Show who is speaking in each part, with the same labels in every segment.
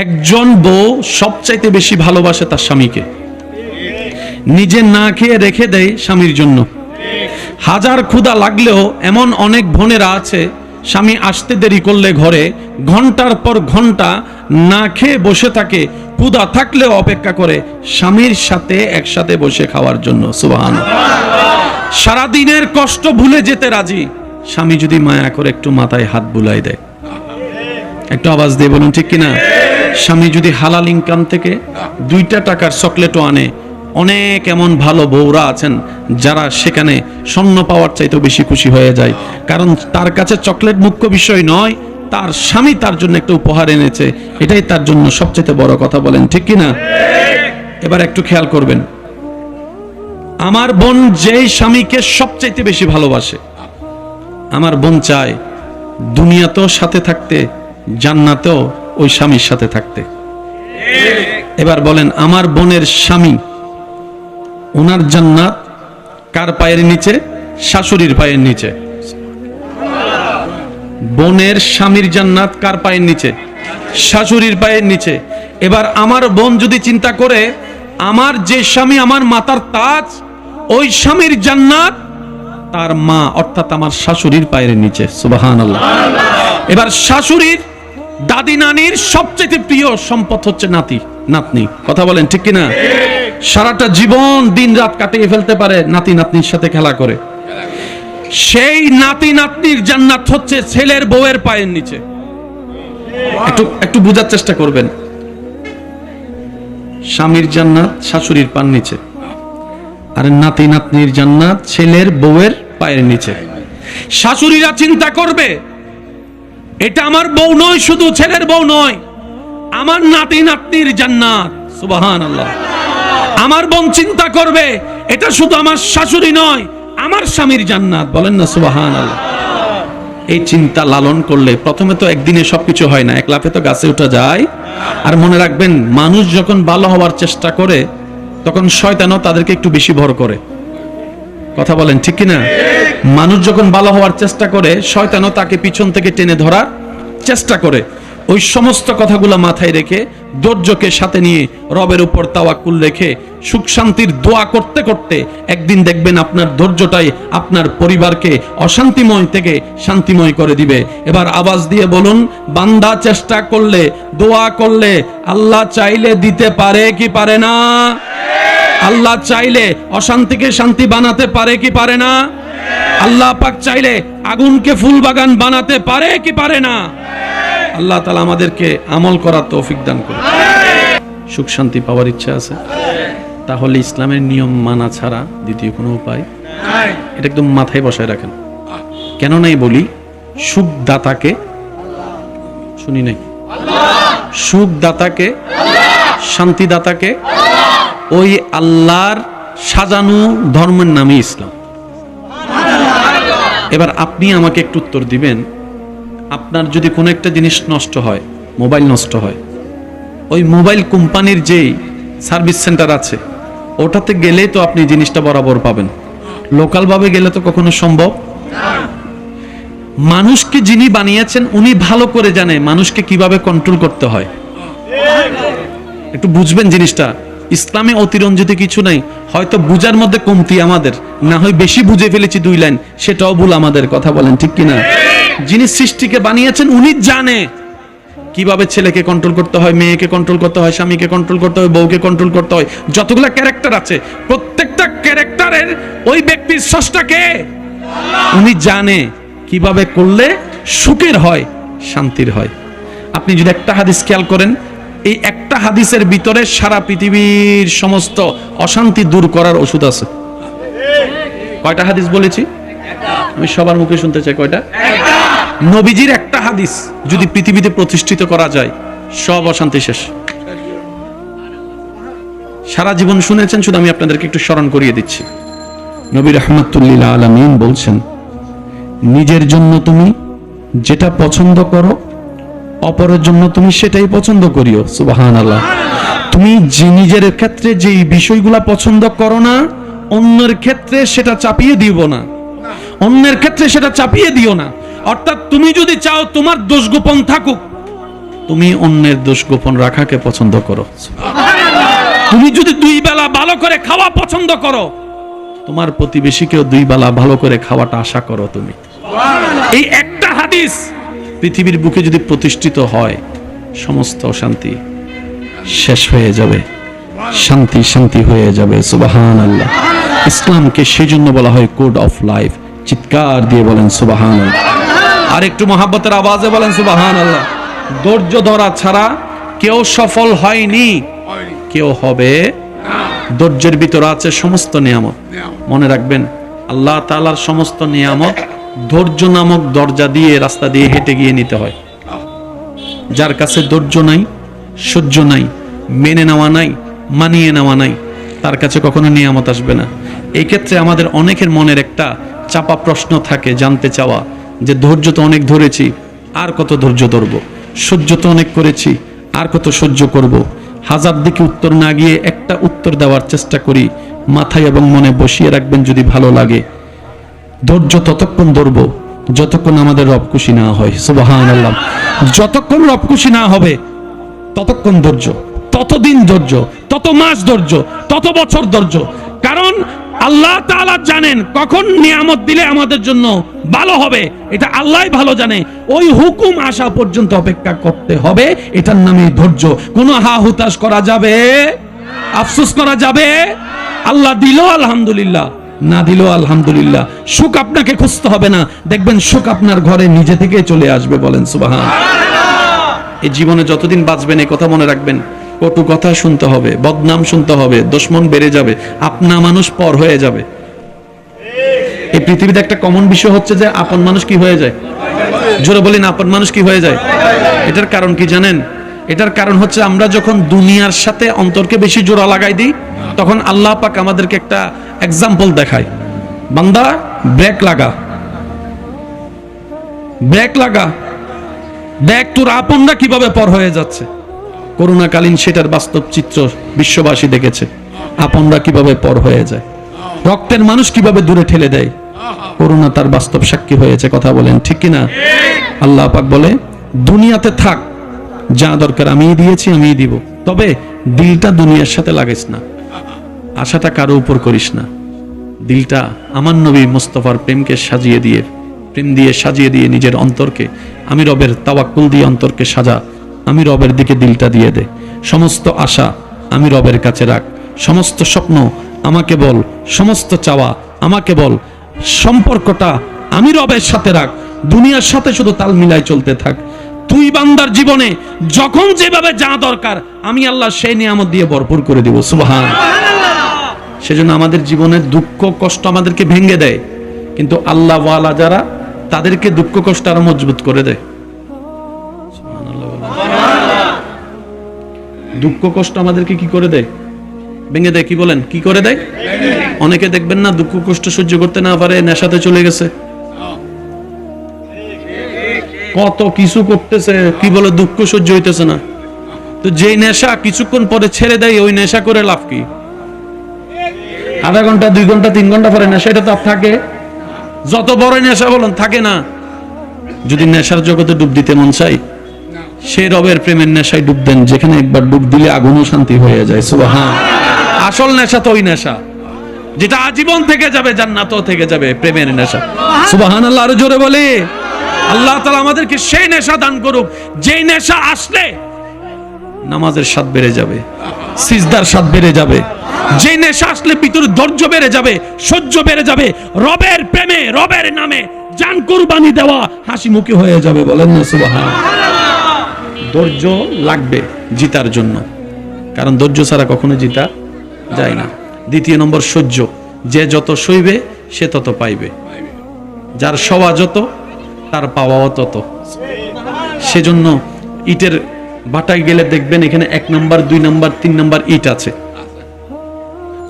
Speaker 1: একজন বউ সবচাইতে বেশি ভালোবাসে তার স্বামীকে, নিজে না খেয়ে রেখে দেয় স্বামীর জন্য। হাজার ক্ষুধা লাগলেও এমন অনেক বোনেরা আছে, স্বামী আসতে দেরি করলে ঘরে ঘন্টার পর ঘন্টা না খেয়ে বসে থাকে, ক্ষুধা থাকলেও অপেক্ষা করে স্বামীর সাথে একসাথে বসে খাওয়ার জন্য। সুবহানাল্লাহ। সারাদিনের কষ্ট ভুলে যেতে রাজি, স্বামী যদি মায়া করে একটু মাথায় হাত বুলাই দেয়। একটু আওয়াজ দিয়ে বলুন ঠিক কিনা? স্বামী যদি হালাল ইনকাম থেকে 2টা টাকার চকলেটও আনে, অনেক এমন ভালো বউরা আছেন যারা সেখানে স্বর্ণ পাওয়ার চাইতেও বেশি খুশি হয়ে যায়, কারণ তার কাছে চকলেট মুখ্য বিষয় নয়, তার স্বামী তার জন্য একটা উপহার এনেছে, এটাই তার জন্য সবচেয়ে বড় কথা। বলেন ঠিক কিনা? এবার একটু খেয়াল করবেন, আমার বোন যেই স্বামীকে সবচাইতে বেশি ভালোবাসে, আমার বোন চায় দুনিয়াতেও সাথে থাকতে, জান্নাতেও ওই স্বামীর সাথে থাকতে। এবার বলেন, আমার বোনের স্বামী, ওনার জান্নাত কার পায়ের নিচে? শাশুড়ির পায়ের নিচে। বোনের স্বামীর জান্নাত কার পায়ের নিচে? শাশুড়ির পায়ের নিচে। এবার আমার বোন যদি চিন্তা করে, আমার যে স্বামী আমার মাতার তাজ, ওই স্বামীর জান্নাত তার মা অর্থাৎ আমার শাশুড়ির পায়ের নিচে। সুবহানাল্লাহ। এবার শাশুড়ির, দাদি নানির সবচেয়ে প্রিয় সম্পদ হচ্ছে নাতি নাতনি। কথা বলেন ঠিক কিনা? সারাটা জীবন দিন রাত কাটিয়ে ফেলতে পারে নাতি নাতনির সাথে খেলা করে। সেই নাতি নাতনির জান্নাত হচ্ছে ছেলের বউয়ের পায়ের নিচে। একটু বোঝার চেষ্টা করবেন, স্বামীর জান্নাত শাশুড়ির পায়ের নিচে, আর নাতি নাতনির জান্নাত ছেলের বউয়ের পায়ের নিচে। শাশুড়িরা চিন্তা করবে, এটা আমার বউ নয়, শুধু ছেলের বউ নয়, আমার নাতি নাতনির জান্নাত। সুবহানাল্লাহ। আমার বোন চিন্তা করবে, এটা শুধু আমার শাশুড়ি নয়, আমার স্বামীর জান্নাত। বলেন না সুবহানাল্লাহ। এই চিন্তা লালন করলে প্রথমে তো একদিনে সবকিছু হয় না, এক লাফে তো গাছে উঠা যায়। আর মনে রাখবেন, মানুষ যখন ভালো হওয়ার চেষ্টা করে তখন শয়তানও তাদেরকে একটু বেশি ভর করে। কথা বলেন ঠিক কিনা? মানুষ যখন ভালো হওয়ার চেষ্টা করে, শয়তানও তাকে পিছন থেকে টেনে ধরার চেষ্টা করে। ওই সমস্ত কথাগুলো মাথায় রেখে, ধৈর্যকে সাথে নিয়ে, রবের উপর তাওয়াক্কুল রেখে, সুখ শান্তির দোয়া করতে করতে একদিন দেখবেন আপনার ধৈর্যটাই আপনার পরিবারকে অশান্তিময় থেকে শান্তিময় করে দিবে। এবার আওয়াজ দিয়ে বলুন, বান্দা চেষ্টা করলে, দোয়া করলে, আল্লাহ চাইলে দিতে পারে কি পারে না? আল্লাহ চাইলে অশান্তিকে শান্তি বানাতে পারে কি পারে না? আল্লাহ পাক চাইলে আগুনকে ফুল বাগান বানাতে পারে কি পারে না? আল্লাহ তাআলা আমাদেরকে আমল করার তৌফিক দান করুন। সুখ শান্তি পাওয়ার ইচ্ছা আছে? তাহলে ইসলামের নিয়ম মানা ছাড়া দ্বিতীয় কোনো উপায় নাই। এটা একদম মাথায় বসায় রাখেন। কেন নাই বলি, সুখ দাতাকে শুনি নাই, সুখ দাতাকে, শান্তি দাতাকে, ওই আল্লাহর সাজানো ধর্মের নামে ইসলাম। এবার আপনি আমাকে একটু উত্তর দিবেন, আপনার যদি কোনো একটা জিনিস নষ্ট হয়, মোবাইল নষ্ট হয়, ওই মোবাইল কোম্পানির যেই সার্ভিস সেন্টার আছে ওটাতে গেলেই তো আপনি জিনিসটা বরাবর পাবেন, লোকালভাবে গেলে তো কখনো সম্ভব না। মানুষকে যিনি বানিয়েছেন উনি ভালো করে জানে মানুষকে কিভাবে কন্ট্রোল করতে হয়। একটু বুঝবেন জিনিসটা। ইসলামে অতিরঞ্জিত কিছু নাই, হয়তো বুঝার মধ্যে কমতি আমাদের, না হয় বেশি বুঝে ফেলেছি 2 লাইন, সেটাও ভুল আমাদের। কথা বলেন ঠিক কিনা? যিনি সৃষ্টিকে বানিয়েছেন উনি জানে কিভাবে ছেলেকে কন্ট্রোল করতে হয়, মেয়েকে কন্ট্রোল করতে হয়, স্বামীকে কন্ট্রোল করতে হয়, বউকে কন্ট্রোল করতে হয়। যতগুলা ক্যারেক্টার আছে, প্রত্যেকটা ক্যারেক্টারের ওই ব্যক্তির স্রষ্টাকে উনি জানে কিভাবে করলে সুখের হয়, শান্তির হয়। আপনি যদি একটা হাদিস খেয়াল করেন, এই একটা হাদিসের ভিতরে সারা পৃথিবীর সমস্ত অশান্তি দূর করার ওষুধ আছে। কয়টা হাদিস বলেছি? আমি সবার মুখে শুনতে চাই, কয়টা? নবীজির একটা হাদিস যদি পৃথিবীতে প্রতিষ্ঠিত করা যায়, সব অশান্তি শেষ। সারা জীবন শুনেছেন, শুধু আমি আপনাদেরকে একটু স্মরণ করিয়ে দিচ্ছি। নবী রাহমাতুল লিল আলামিন বলছেন, নিজের জন্য তুমি যেটা পছন্দ করো, অপরের জন্য তুমি সেটাই পছন্দ করিও। সুবহানাল্লাহ। তুমি নিজের ক্ষেত্রে যে বিষয়গুলা পছন্দ করো না, অন্যের ক্ষেত্রে সেটা চাপিয়ে দিও না, অন্যের ক্ষেত্রে সেটা চাপিয়ে দিও না। অর্থাৎ তুমি যদি চাও তোমার দোষ গোপন থাকুক, তুমি অন্যের দোষ গোপন রাখাকে পছন্দ করো। তুমি যদি 2 বেলা ভালো করে খাওয়া পছন্দ করো, তোমার প্রতিবেশীকেও 2 বেলা ভালো করে খাওয়াটা আশা করো তুমি। এই একটা হাদিস পৃথিবীর বুকে যদি প্রতিষ্ঠিত হয়, সমস্ত অশান্তি শেষ হয়ে যাবে, শান্তি শান্তি হয়ে যাবে। সুবহানাল্লাহ। ইসলামকে সেজন্য বলা হয় কোড অফ লাইফ। চিৎকার দিয়ে বলেন সুবহানাল্লাহ। আর একটু মহাব্বতের আওয়াজে বলেন সুবহানাল্লাহ। ধৈর্য ধরা ছাড়া কেউ সফল হয়নি, কেউ হবে। ধৈর্যের ভিতরে আছে সমস্ত নিয়ামত। মনে রাখবেন, আল্লাহ তাআলার সমস্ত নিয়ামত ধৈর্য নামক দরজা দিয়ে, রাস্তা দিয়ে হেঁটে গিয়ে নিতে হয়। যার কাছে ধৈর্য নাই, সহ্য নাই, মেনে নেওয়া নাই, মানিয়ে নেওয়া নাই, তার কাছে কখনো নিয়ামত আসবে না। এই ক্ষেত্রে আমাদের অনেকের মনের একটা চাপা প্রশ্ন থাকে, জানতে চাওয়া যে ধৈর্য তো অনেক ধরেছি, আর কত ধৈর্য ধরব? সহ্য তো অনেক করেছি, আর কত সহ্য করব? হাজার দিকে উত্তর না গিয়ে একটা উত্তর দেওয়ার চেষ্টা করি। মাথায় এবং মনে বসিয়ে রাখবেন, যদি ভালো লাগে ধৈর্য ততক্ষণ ধরব যতক্ষণ আমাদের রব খুশি না হয়। সুবহানাল্লাহ। যতক্ষণ রব খুশি না হবে ততক্ষণ ধৈর্য, ততদিন ধৈর্য, তত মাস ধৈর্য, তত বছর ধৈর্য। কারণ আল্লাহ তাআলা জানেন কখন নিয়ামত দিলে আমাদের জন্য ভালো হবে, এটা আল্লাহই ভালো জানে। ওই হুকুম আসা পর্যন্ত অপেক্ষা করতে হবে, এটার নামে ধৈর্য। কোনো হা হুতাশ করা যাবে, আফসোস করা যাবে? আল্লাহ দিল আলহামদুলিল্লাহ, না দিল আলহামদুলিল্লাহ। সুখ আপনাকে খুঁজতে হবে না, দেখবেন সুখ আপনার ঘরে নিজে থেকে চলে আসবে। বলেন সুবহানাল্লাহ। এই জীবনে যতদিন বাঁচবেন এই কথা মনে রাখবেন, কটু কথা শুনতে হবে, বদনাম শুনতে হবে, দুশমন বেড়ে যাবে, আপনা মানুষ পর হয়ে যাবে। এই পৃথিবীতে একটা কমন বিষয় হচ্ছে যে আপন মানুষ কি হয়ে যায়? জোরে বলেন, আপন মানুষ কি হয়ে যায়? এটার কারণ কি জানেন? এটার কারণ হচ্ছে আমরা যখন দুনিয়ার সাথে অন্তরকে বেশি জোড়া লাগাই দিই, তখন আল্লাহ পাক আমাদেরকে একটা এক্সাম্পল দেখায়, বান্দা ব্রেক লাগা, ব্রেক লাগা, দেখ তোর আপনরা কিভাবে পর হয়ে যাচ্ছে। করোনাকালীন সেটার বাস্তব চিত্র বিশ্ববাসী দেখেছে, আপনরা কিভাবে পর হয়ে যায়, রক্তের মানুষ কিভাবে দূরে ঠেলে দেয়। করোনা তার বাস্তব সাক্ষী হয়েছে। কথা বলেন ঠিক কিনা? আল্লাহ পাক বলে, দুনিয়াতে থাক, যা দরকার আমিই দিয়েছি, আমিই দিব, তবে দিলটা দুনিয়ার সাথে লাগাইস না, আশাটা কারো উপর করিস না। দিলটা আমার নবী মুস্তাফার প্রেমকে সাজিয়ে দিয়ে, প্রেম দিয়ে সাজিয়ে দিয়ে নিজের অন্তরকে, আমি রবের তাওয়াক্কুল দিয়ে অন্তরকে সাজা, আমি রবের দিকে দিলটা দিয়ে দে। সমস্ত আশা আমি রবের কাছে রাখ, সমস্ত স্বপ্ন আমাকে বল, সমস্ত চাওয়া আমাকে বল, সম্পর্কটা আমি রবের সাথে রাখ, দুনিয়ার সাথে শুধু তাল মিলাই চলতে থাক। তুই বান্দার জীবনে যখন যেভাবে যা দরকার আমি আল্লাহ সেই নিয়ামত দিয়ে ভরপুর করে দিব। সুবহানাল্লাহ। সেজন্য আমাদের জীবনের দুঃখ কষ্ট আমাদেরকে ভেঙে দেয়, কিন্তু আল্লাহ ওয়ালা যারা, তাদেরকে দুঃখ কষ্ট আরো মজবুত করে দেয়। দুঃখ কষ্ট আমাদেরকে কি করে দেয়? ভেঙে দেয়। কি বলেন, কি করে দেয়? অনেকে দেখবেন না, দুঃখ কষ্ট সহ্য করতে না পারে নেশাতে চলে গেছে, কত কিছু করতেছে, কি বলে দুঃখ সহ্য হইতেছে না। তো যেই নেশা কিছুক্ষণ পরে ছেড়ে দেয়, ওই নেশা করে লাভ কি? আধা ঘন্টা, 2 ঘন্টা, 3 ঘন্টা পরে নেশা, এটা তো থাকে। যত বড় নেশা বলুন, থাকে না। যদি নেশার জগতে ডুব দিতে মন চাই, সে রবের প্রেমের নেশায় ডুব দেন, যেখানে একবার ডুব দিলে আগুনও শান্তি হয়ে যায়। সুবহানাল্লাহ। আসল নেশা তো ওই নেশা যেটা আজীবন থেকে যাবে, জান্নাতও থেকে যাবে, প্রেমের নেশা। সুবহানাল্লাহ। আরো জোরে বলে, আল্লাহ তাআলা আমাদেরকে সেই নেশা দান করুক, যেই নেশা আসলে নামাজের স্বাদ বেড়ে যাবে, সিজদার স্বাদ বেড়ে যাবে, যে নেশা আসলে ভিতরে ধৈর্য বেড়ে যাবে, সহ্য বেড়ে যাবে, রবের প্রেমে, রবের নামে জান কুরবানি দেওয়া হাসি মুখে হয়ে যাবে। বলেন না সুবহানাল্লাহ। ধৈর্য লাগবে জিতার জন্য, কারণ ধৈর্য ছাড়া কখনো জিতা যায় না। দ্বিতীয় নম্বর সহ্য। যে যত সইবে সে তত পাইবে, যার সওয়া যত তার পাওয়াও তত। সেজন্য ইটের বাটায় গেলে দেখবেন এখানে 1 নাম্বার, 2 নাম্বার, 3 নাম্বার ইট আছে।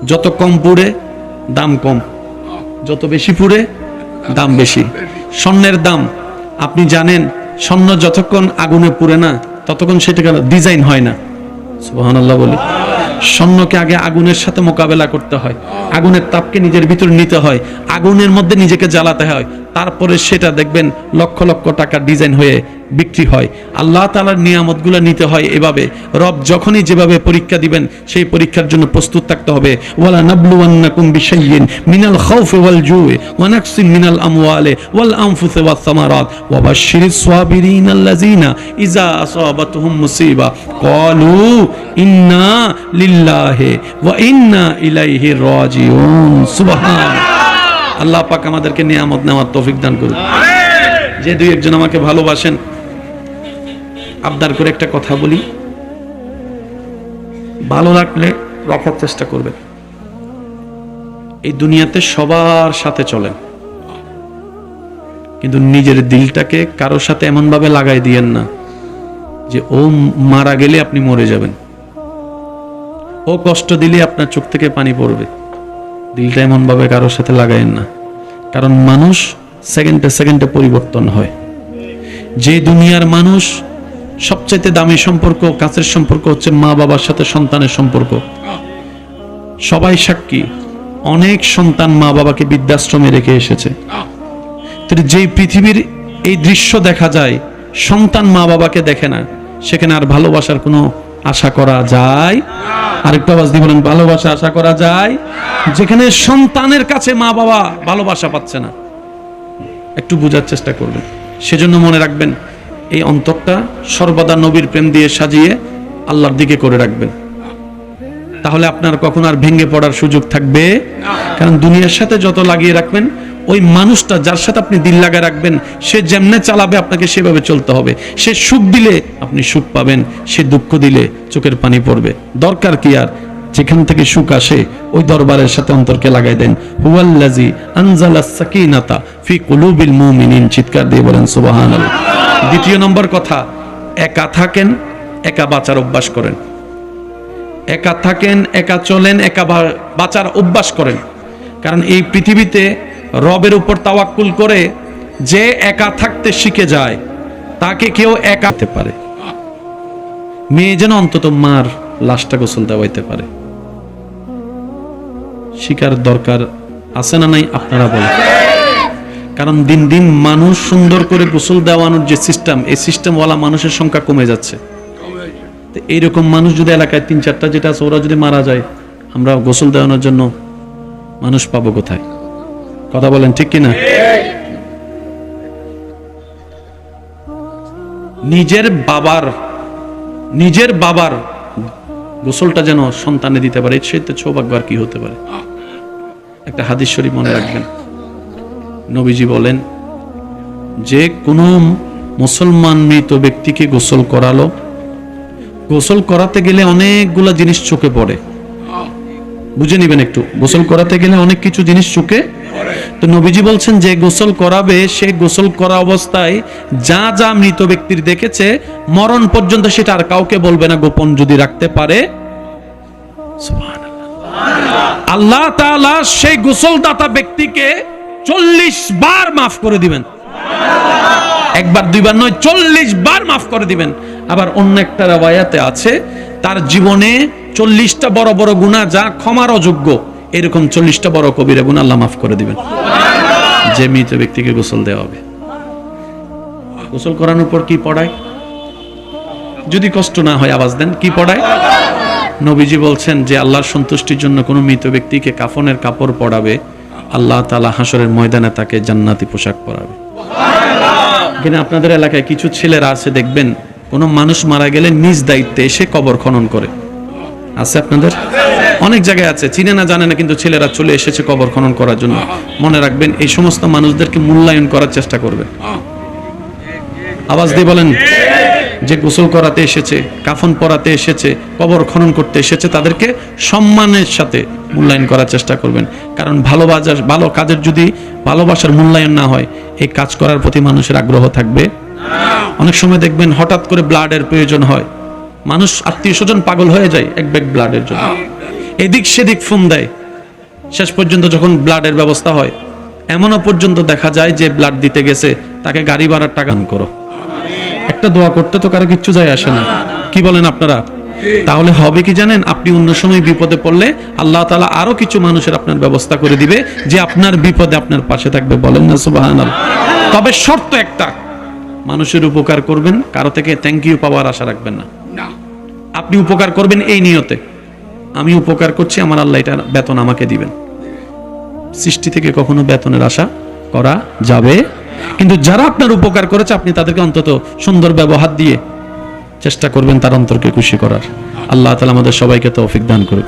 Speaker 1: যত কম পুড়ে দাম কম, যত বেশি পুড়ে দাম বেশি। স্বর্ণের দাম আপনি জানেন, স্বর্ণ যতক্ষণ আগুনে পুড়ে না ততক্ষণ সেটা ডিজাইন হয় না। সুবহানাল্লাহ বলি। স্বর্ণকে আগে আগুনের সাথে মোকাবেলা করতে হয়, আগুনের তাপকে নিজের ভিতর নিতে হয়, আগুনের মধ্যে নিজেকে জ্বালাতে হয়, তারপরে সেটা দেখবেন লক্ষ লক্ষ টাকা ডিজাইন হয়ে বিক্রি হয়। আল্লাহ তাআলার নিয়ামতগুলো নিতে হয় এভাবে, রব যখনই যেভাবে পরীক্ষা দিবেন সেই পরীক্ষার জন্য প্রস্তুত থাকতে হবে। ওয়ালা নাবলুওয়ান্নাকুম বিশাইইন মিনাল খাউফি ওয়াল জুই ওয়া নাকসিম মিনাল আমওয়ালি ওয়াল আনফুসি ওয়াস সামারাত ওয়া বাশশিরিস সাবিরিনাল্লাযিনা ইযা আসাবাতুহুম মুসিবা ক্বালু ইন্না লিল্লাহি ওয়া ইন্না ইলাইহি রাজিউন। সুবহানাল্লাহ। আল্লাহ পাক আমাদেরকে নিয়ামত নেওয়ার তৌফিক দান করুন। যে দুই একজন আমাকে ভালোবাসেন, আবদার করে একটা কথা বলি, ভালো লাগলে রাখার চেষ্টা করবেন। এই দুনিয়াতে সবার সাথে চলেন, কিন্তু নিজের দিলটাকে কারোর সাথে এমন ভাবে লাগাই দিয়েন না যে ও মারা গেলে আপনি মরে যাবেন, ও কষ্ট দিলে আপনার চোখ থেকে পানি পড়বে। দিলটা এমন ভাবে কারোর সাথে লাগাইন না, কারণ মানুষ সেকেন্ডে সেকেন্ডে পরিবর্তন হয়। যে দুনিয়ার মানুষ সবচাইতে দামি সম্পর্ক, কাছের সম্পর্ক হচ্ছে মা বাবার সাথে সন্তানের সম্পর্ক। সবাই সাক্ষী, অনেক সন্তান মা বাবাকে বৃদ্ধাশ্রমে রেখে এসেছে। যেই পৃথিবীর এই দৃশ্য দেখা যায়, সন্তান মা বাবাকে দেখে না, সেখানে আর ভালোবাসার কোনো আশা করা যায়? আরেকটু আওয়াজ দিয়ে বলেন, ভালোবাসা আশা করা যায়? যেখানে সন্তানের কাছে মা বাবা ভালোবাসা পাচ্ছে না, একটু বোঝার চেষ্টা করবেন। সেজন্য মনে রাখবেন, এই অন্তরটা সর্বদা নবীর প্রেম দিয়ে সাজিয়ে আল্লাহর দিকে করে রাখবেন, তাহলে আপনার কখন আর ভেঙে পড়ার সুযোগ থাকবে। কারণ দুনিয়ার সাথে যত লাগিয়ে রাখবেন, ওই মানুষটা যার সাথে আপনি দিল লাগায় রাখবেন, সে যেমনে চালাবে আপনাকে সেভাবে চলতে হবে। সে সুখ দিলে আপনি সুখ পাবেন, সে দুঃখ দিলে চোখের পানি পড়বে। দরকার কি আর, যেখান থেকে সুখ আসে ওই দরবারের সাথে অন্তরকে লাগাই দেন। হুয়াল্লাযী আনজালাস সাকিনাতা ফি কুলুবিল মুমিনিন। চিৎকার দিয়ে বলেন সুবহানাল্লাহ। দ্বিতীয় নম্বর কথা, একা থাকেন, একা বাঁচার অভ্যাস করেন। একা থাকেন, একা চলেন, একা বাঁচার অভ্যাস করেন। কারণ এই পৃথিবীতে রবের উপর তাওয়াক্কুল করে যে একা থাকতে শিখে যায়, তাকে কেউ একা হতে পারে। মেয়ে যেন অন্তত মার লাশটা গোসল দেওয়াইতে পারে। শিকার দরকার আছে না নাই আপনারা বলেন? কারণ দিন দিন মানুষ সুন্দর করে গোসল দেওয়ানোর যে সিস্টেম, এই সিস্টেমওয়ালা মানুষের সংখ্যা কমে যাচ্ছে। এইরকম মানুষ যদি এলাকায় 3-4টা যেটা আছে, ওরা যদি মারা যায়, আমরা গোসল দেওয়ানোর জন্য মানুষ পাবো কোথায়? কথা বলেন ঠিক কিনা? নিজের বাবার গোসলটা যেন সন্তানে দিতে পারে, সে তো সৌভাগ্য আর কি হতে পারে। একটা হাদিস শরীফ মনে রাখবেন, নবীজি বলেন যে কোনো মুসলমান মৃত ব্যক্তিকে গোসল করালো, গোসল করাতে গেলে অনেকগুলা জিনিস চোখে পড়ে, বুঝে নিবেন একটু। গোসল করাতে গেলে অনেক কিছু জিনিস চোখে, তো নবীজি বলছেন যে গোসল করাবে, সে গোসল করা অবস্থায় যা যা মৃত ব্যক্তির দেখেছে মরণ পর্যন্ত সেটা আর কাউকে বলবে না, গোপন যদি রাখতে পারে। আল্লাহ তাআলা সেই গোসলদাতা ব্যক্তিকে 40 বার মাফ করে দিবেন। একবার দুইবার নয়, 40 বার মাফ করে দিবেন। আবার অন্য একটা riwayate আছে, তার জীবনে 40টা বড় বড় গুনাহ যা ক্ষমার অযোগ্য, এরকম 40টা বড় কবিরা গুনাহ আল্লাহ মাফ করে দিবেন, যে মৃত ব্যক্তিকে গোসল দেওয়া হবে। গোসল করানোর পর কি পড়ায়? যদি কষ্ট না হয় আওয়াজ দেন, কি পড়ায়? নবীজি বলছেন যে আল্লাহর সন্তুষ্টির জন্য কোনো মৃত ব্যক্তিকে কাফনের কাপড় পরাবে, আল্লাহ তাআলা হাসরের ময়দানে তাকে জান্নাতি পোশাক পরাবে। কিন্তু আপনাদের এলাকায় কিছু ছেলেরা আছে, দেখবেন কোনো মানুষ মারা গেলে নিজ দায়িত্বে এসে কবর খনন করে। আছে আপনাদের? অনেক জায়গায় আছে, চিনে না জানে না, কিন্তু ছেলেরা চলে এসেছে কবর খনন করার জন্য। মনে রাখবেন, এই সমস্ত মানুষদেরকে মূল্যায়ন করার চেষ্টা করবেন। আওয়াজ দিয়ে বলেন, যে গোসল করাতে এসেছে, কাফন পরাতে এসেছে, কবর খনন করতে এসেছে, তাদেরকে সম্মানের সাথে মূল্যায়ন করার চেষ্টা করবেন। কারণ ভালো কাজের যদি ভালোবাসার মূল্যায়ন না হয়, এই কাজ করার প্রতি মানুষের আগ্রহ থাকবে। অনেক সময় দেখবেন হঠাৎ করে ব্লাডের প্রয়োজন হয়, মানুষ আত্মীয় স্বজন পাগল হয়ে যায় এক ব্যাগ ব্লাডের জন্য, এদিক সেদিক ফোন দেয়। শেষ পর্যন্ত যখন ব্লাডের ব্যবস্থা হয়, এমনও পর্যন্ত দেখা যায় যে ব্লাড দিতে গেছে, তাকে গাড়ি ভাড়ার টাকা করো। একটা দোয়া করতে তো কারো কিচ্ছু যায় আসে না, কি বলেন আপনারা? তাহলে হবে কি জানেন, আপনি অন্য সময় বিপদে পড়লে আল্লাহ তাআলা আরো কিছু মানুষের আপনার ব্যবস্থা করে দিবে, যে আপনার বিপদে আপনার পাশে থাকবে। বলেন না সুবহানাল্লাহ। তবে শর্ত একটা, মানুষের উপকার করবেন, কারো থেকে থ্যাংক ইউ পাওয়ার আশা রাখবেন না।
Speaker 2: না,
Speaker 1: আপনি উপকার করবেন এই নিয়তে, আমি উপকার করছি, আমার আল্লাহ এটা বেতন আমাকে দিবেন। সৃষ্টি থেকে কখনো বেতনের আশা করা যাবে, কিন্তু যারা আপনার উপকার করেছে আপনি তাদেরকে অন্তত সুন্দর ব্যবহার দিয়ে চেষ্টা করবেন তার অন্তরকে খুশি করার। আল্লাহ তাআলা আমাদের সবাইকে তৌফিক দান করুন।